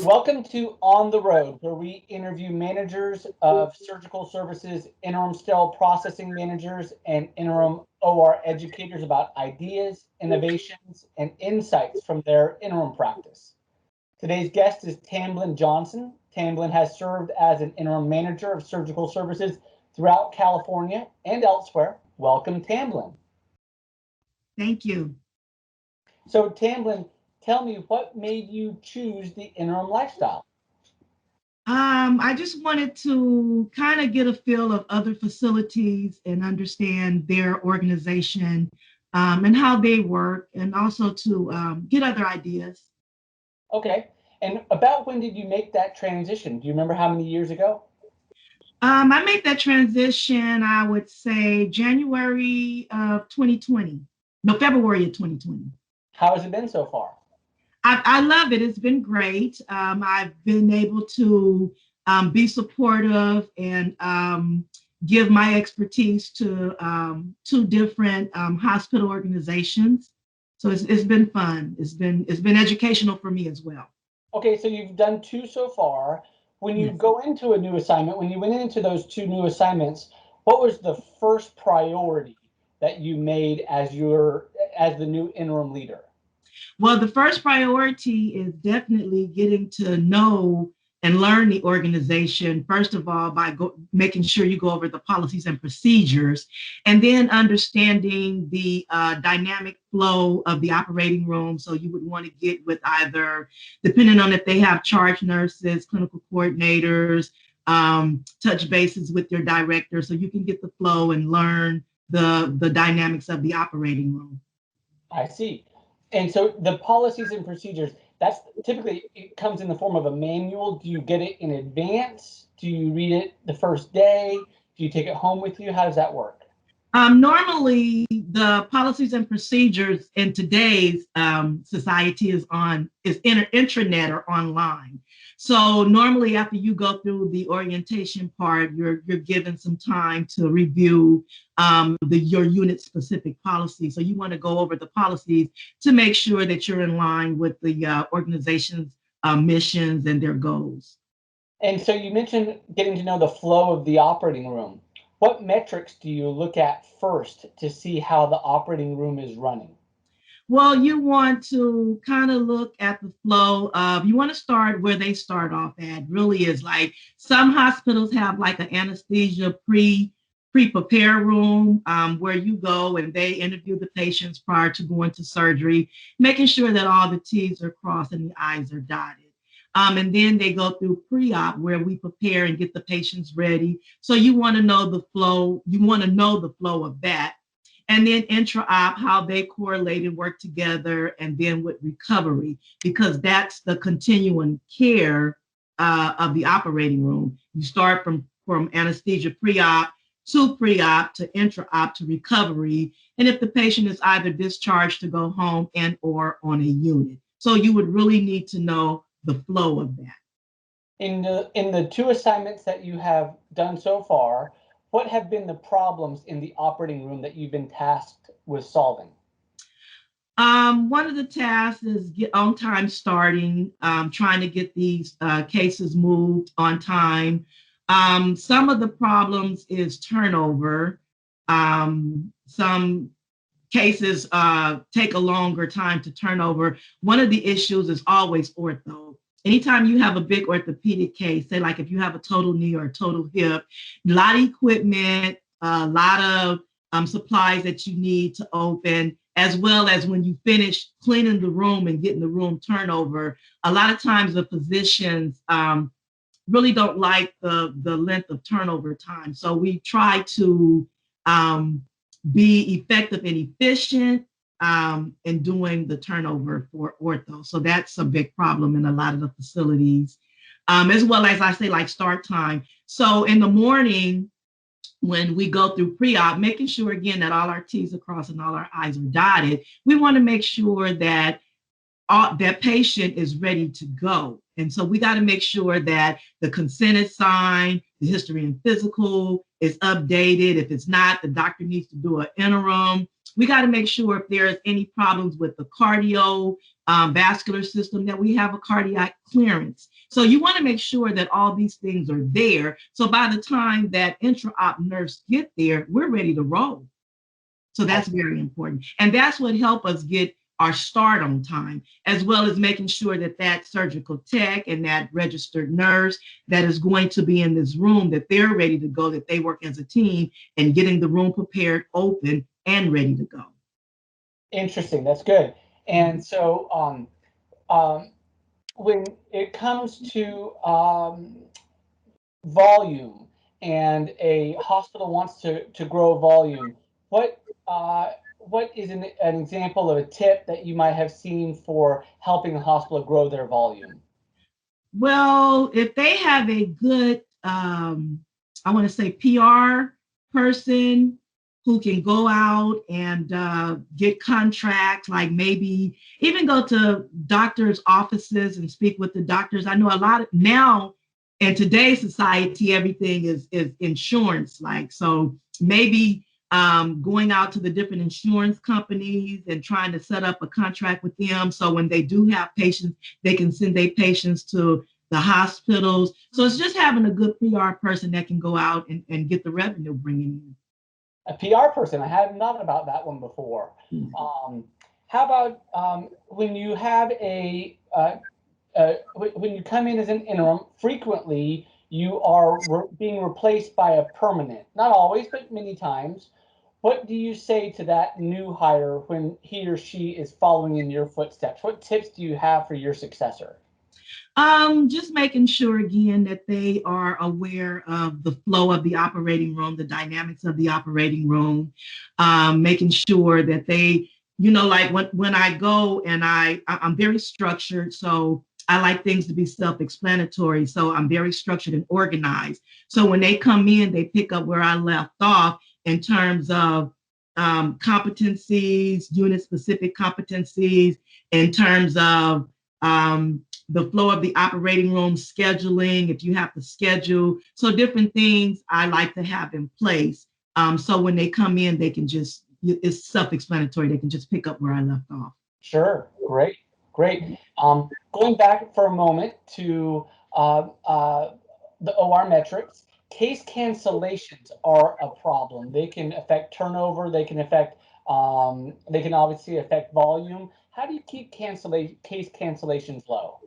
Welcome to On the Road, where we interview managers of surgical services, interim sterile processing managers, and interim OR educators about ideas, innovations, and insights from their interim practice. Today's guest is Tamblyn Johnson. Tamblyn has served as an interim manager of surgical services throughout California and elsewhere. Welcome, Tamblyn. Thank you. So, Tamblyn, tell me what made you choose the interim lifestyle? I just wanted to kind of get a feel of other facilities and understand their organization and how they work, and also to get other ideas. Okay. And about when did you make that transition? Do you remember how many years ago? I made that transition, I would say, January of 2020. No, February of 2020. How has it been so far? I love it. It's been great. I've been able to be supportive and give my expertise to two different hospital organizations. So it's been fun. It's been educational for me as well. Okay, so you've done two so far. When you Yes. go into a new assignment, when you went into those two new assignments, what was the first priority that you made as the new interim leader? Well, the first priority is definitely getting to know and learn the organization, first of all, by making sure you go over the policies and procedures, and then understanding the dynamic flow of the operating room. So you would want to get with either, depending on if they have charge nurses, clinical coordinators, touch bases with your director so you can get the flow and learn the dynamics of the operating room. I see. And so the policies and procedures, that's typically it comes in the form of a manual. Do you get it in advance? Do you read it the first day? Do you take it home with you? How does that work? Normally, the policies and procedures in today's society is intranet or online. So normally, after you go through the orientation part, you're given some time to review your unit specific policy. So you want to go over the policies to make sure that you're in line with the organization's missions and their goals. And so you mentioned getting to know the flow of the operating room. What metrics do you look at first to see how the operating room is running? Well, you want to kind of look at the flow of, you want to start where they start off at. Really is like some hospitals have like an anesthesia pre-prepare room where you go and they interview the patients prior to going to surgery, making sure that all the T's are crossed and the I's are dotted. And then they go through pre-op where we prepare and get the patients ready. So you want to know the flow. You want to know the flow of that. And then intra-op, how they correlate and work together, and then with recovery, because that's the continuum care of the operating room. You start from anesthesia pre-op to intra-op to recovery, and if the patient is either discharged to go home and or on a unit. So you would really need to know the flow of that. In the two assignments that you have done so far, what have been the problems in the operating room that you've been tasked with solving? One of the tasks is get on time starting, trying to get these cases moved on time. Some of the problems is turnover. Some cases take a longer time to turn over. One of the issues is always ortho. Anytime you have a big orthopedic case, say like if you have a total knee or a total hip, a lot of equipment, a lot of supplies that you need to open, as well as when you finish cleaning the room and getting the room turnover. A lot of times the physicians really don't like the length of turnover time. So we try to be effective and efficient in doing the turnover for ortho. So that's a big problem in a lot of the facilities, as well as I say, like start time. So in the morning, when we go through pre-op, making sure again that all our T's are crossed and all our I's are dotted, we want to make sure that that patient is ready to go. And so we got to make sure that the consent is signed, the history and physical is updated. If it's not, the doctor needs to do an interim. We got to make sure if there's any problems with the cardio vascular system, that we have a cardiac clearance. So you want to make sure that all these things are there. So by the time that intra-op nurse get there, we're ready to roll. So that's very important. And that's what help us get our start on time, as well as making sure that that surgical tech and that registered nurse that is going to be in this room, that they're ready to go, that they work as a team and getting the room prepared, open, and ready to go. Interesting. That's good. And so when it comes to volume and a hospital wants to grow volume, what is an example of a tip that you might have seen for helping a hospital grow their volume? Well, if they have a good, I want to say PR person who can go out and get contracts, like maybe even go to doctors' offices and speak with the doctors. I know a lot of now in today's society, everything is insurance like. So maybe going out to the different insurance companies and trying to set up a contract with them. So when they do have patients, they can send their patients to the hospitals. So it's just having a good PR person that can go out and get the revenue bringing in. A PR person. I hadn't thought about that one before. How about when you have when you come in as an interim, frequently you are being replaced by a permanent. Not always, but many times. What do you say to that new hire when he or she is following in your footsteps? What tips do you have for your successor? Just making sure again that they are aware of the flow of the operating room, the dynamics of the operating room, making sure that they, like when I go and I'm very structured, so I like things to be self-explanatory. So I'm very structured and organized. So when they come in, they pick up where I left off in terms of competencies, unit-specific competencies, in terms of the flow of the operating room, scheduling, if you have to schedule. So different things I like to have in place. So when they come in, they can just, it's self-explanatory. They can just pick up where I left off. Sure. Great. Great. Going back for a moment to the OR metrics, case cancellations are a problem. They can affect turnover. They can obviously affect volume. How do you keep case cancellations low?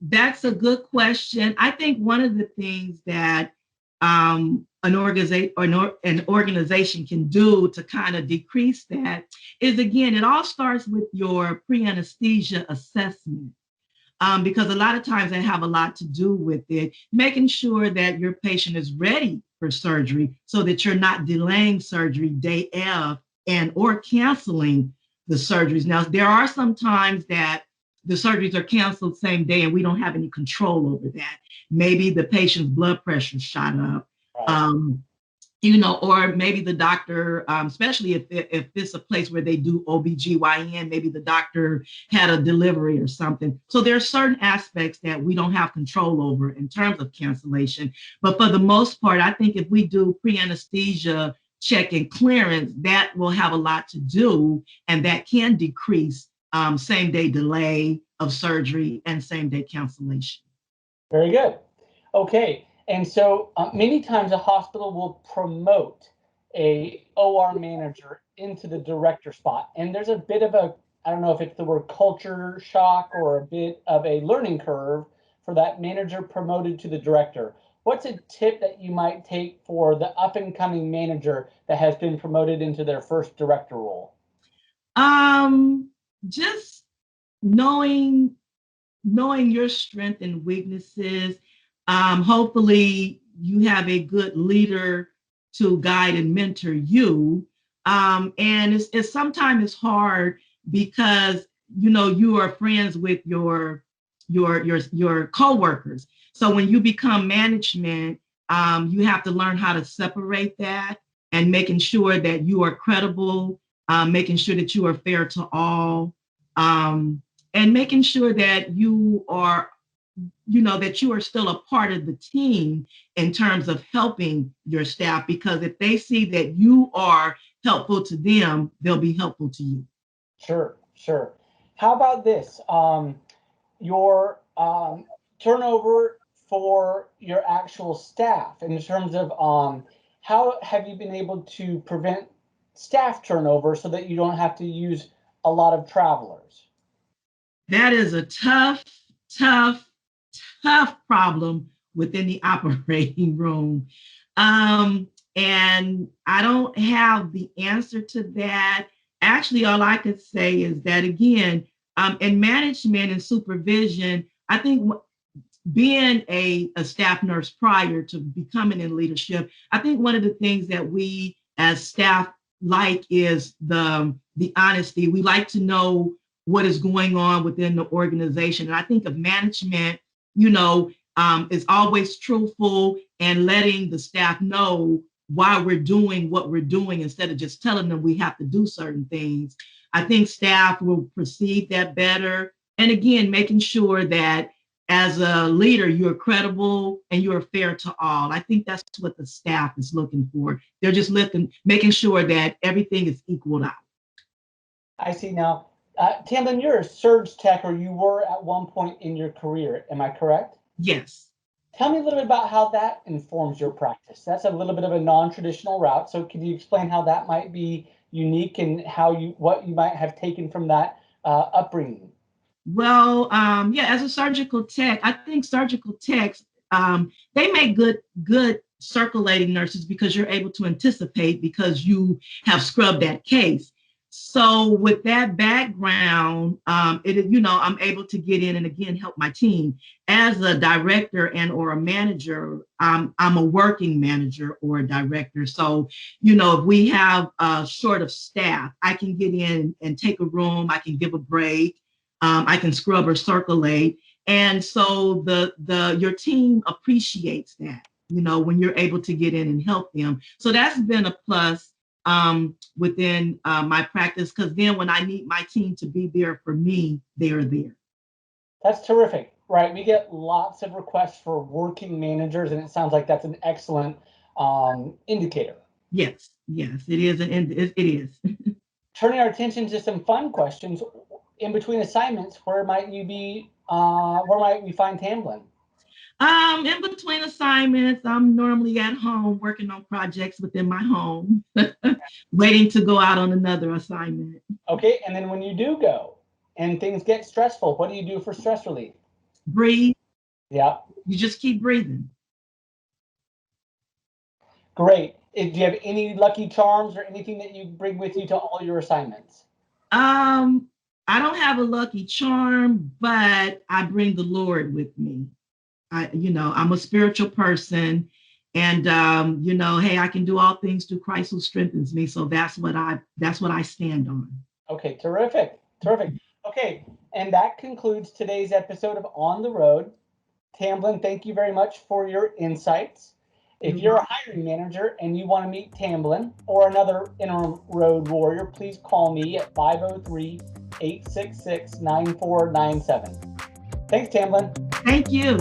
That's a good question. I think one of the things that an organization can do to kind of decrease that is, again, it all starts with your pre-anesthesia assessment. Because a lot of times they have a lot to do with it, making sure that your patient is ready for surgery so that you're not delaying surgery day of and or canceling the surgeries. Now, there are some times that the surgeries are canceled same day and we don't have any control over that. Maybe the patient's blood pressure shot up. Right. Or maybe the doctor, especially if it's a place where they do OBGYN, maybe the doctor had a delivery or something. So there are certain aspects that we don't have control over in terms of cancellation. But for the most part, I think if we do pre-anesthesia check and clearance, that will have a lot to do, and that can decrease same day delay of surgery and same day cancellation. Very good. Okay. And so many times a hospital will promote a OR manager into the director spot. And there's a bit of I don't know if it's the word culture shock or a bit of a learning curve for that manager promoted to the director. What's a tip that you might take for the up and coming manager that has been promoted into their first director role? Just knowing your strengths and weaknesses. Hopefully you have a good leader to guide and mentor you. And it's sometimes it's hard because you are friends with your coworkers. So when you become management, you have to learn how to separate that and making sure that you are credible, making sure that you are fair to all, and making sure that you are still a part of the team in terms of helping your staff, because if they see that you are helpful to them, they'll be helpful to you. Sure. How about this? Your turnover for your actual staff in terms of how have you been able to prevent staff turnover so that you don't have to use a lot of travelers? That is a tough, tough problem within the operating room. And I don't have the answer to that. Actually, all I could say is that, again, in management and supervision, I think being a staff nurse prior to becoming in leadership, I think one of the things that we as staff like is the honesty. We like to know what is going on within the organization. And I think of management, is always truthful and letting the staff know why we're doing what we're doing instead of just telling them we have to do certain things. I think staff will perceive that better. And again, making sure that as a leader, you're credible and you're fair to all. I think that's what the staff is looking for. They're just making sure that everything is equaled out. I see now. Tamblyn, you're a surge tech, or you were at one point in your career. Am I correct? Yes. Tell me a little bit about how that informs your practice. That's a little bit of a non-traditional route. So can you explain how that might be unique and what you might have taken from that upbringing? Well, yeah, as a surgical tech, I think surgical techs, they make good circulating nurses because you're able to anticipate because you have scrubbed that case. So with that background, I'm able to get in and again help my team. As a director and or a manager, I'm a working manager or a director. So, if we have a short of staff, I can get in and take a room. I can give a break. I can scrub or circulate. And so your team appreciates that, when you're able to get in and help them. So that's been a plus within my practice, because then when I need my team to be there for me, they are there. That's terrific, right? We get lots of requests for working managers, and it sounds like that's an excellent indicator. Yes, it is. It is. Turning our attention to some fun questions, in between assignments, where might we find Tamblyn? In between assignments, I'm normally at home working on projects within my home, waiting to go out on another assignment. Okay, and then when you do go and things get stressful, what do you do for stress relief? Breathe. Yeah. You just keep breathing. Great. Do you have any lucky charms or anything that you bring with you to all your assignments? I don't have a lucky charm, but I bring the Lord with me. I'm a spiritual person, and hey, I can do all things through Christ who strengthens me. So that's what I stand on. Okay, terrific. Okay, and that concludes today's episode of On the Road. Tamblyn, thank you very much for your insights. If you're a hiring manager and you want to meet Tamblyn or another interim road warrior, please call me at 503-866-9497. Thanks, Tamblyn. Thank you.